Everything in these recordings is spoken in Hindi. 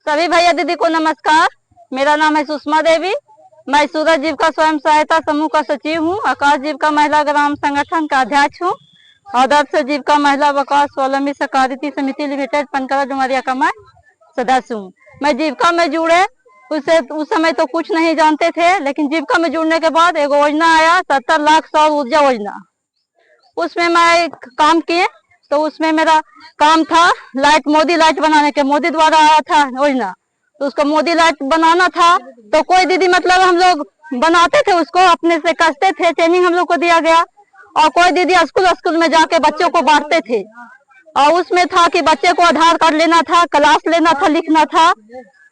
सभी भैया दीदी को नमस्कार। मेरा नाम है सुषमा देवी। मैं सूरज जीविका स्वयं सहायता समूह का सचिव हूँ। आकाश जीविका महिला ग्राम संगठन का अध्यक्ष हूँ। आदर्श जीविका महिला विकास स्वावलंबी सहकारिता समिति लिमिटेड पनकला डुमरिया का मैं सदस्य हूँ। मैं जीविका में जुड़े उस समय तो कुछ नहीं जानते थे, लेकिन जीविका में जुड़ने के बाद एक योजना आया 70 लाख सौर ऊर्जा योजना। उसमें मैं काम किए, तो उसमें मेरा काम था लाइट, मोदी लाइट बनाने के। मोदी द्वारा आया था योजना, तो उसको मोदी लाइट बनाना था। तो कोई दीदी मतलब हम लोग बनाते थे, उसको अपने से कसते थे, ट्रेनिंग हम लोग को दिया गया। और कोई दीदी स्कूल में जाके बच्चों को बांटते थे। और उसमें था कि बच्चे को आधार कार्ड लेना था, क्लास लेना था, लिखना था,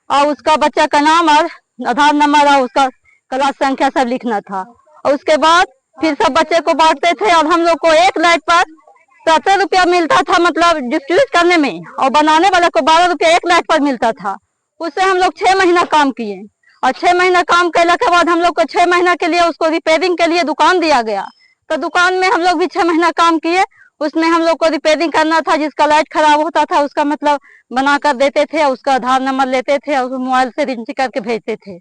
और उसका बच्चा का नाम और आधार नंबर और उसका क्लास संख्या सब लिखना था। और उसके बाद फिर सब बच्चे को बांटते थे। और हम लोग को एक लाइट पर 70 रुपया मिलता था, मतलब डिस्ट्रीब्यूट करने में, और बनाने वाले को 12 रुपया एक लाइट पर मिलता था। उससे हम लोग 6 महीना काम किए। और 6 महीना काम करने के बाद हम लोग को 6 महीना के लिए उसको रिपेयरिंग के लिए दुकान दिया गया। तो दुकान में हम लोग भी 6 महीना काम किए। उसमें हम लोग को रिपेयरिंग करना था। जिसका लाइट खराब होता था उसका मतलब बना कर देते थे, उसका आधार नंबर लेते थे और मोबाइल से रिंच करके भेजते थे।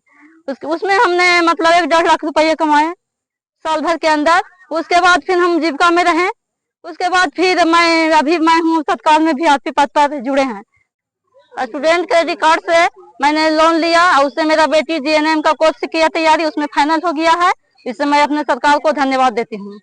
उसमें हमने मतलब 1-1.5 लाख रुपये कमाए साल भर के अंदर। उसके बाद फिर हम जीविका में रहे। उसके बाद फिर मैं हूँ तत्काल में भी आपके पद पर जुड़े हैं। स्टूडेंट क्रेडिट कार्ड से मैंने लोन लिया और उससे मेरा बेटी जीएनएम का कोर्स किया तैयारी, उसमें फाइनल हो गया है। इससे मैं अपने सरकार को धन्यवाद देती हूँ।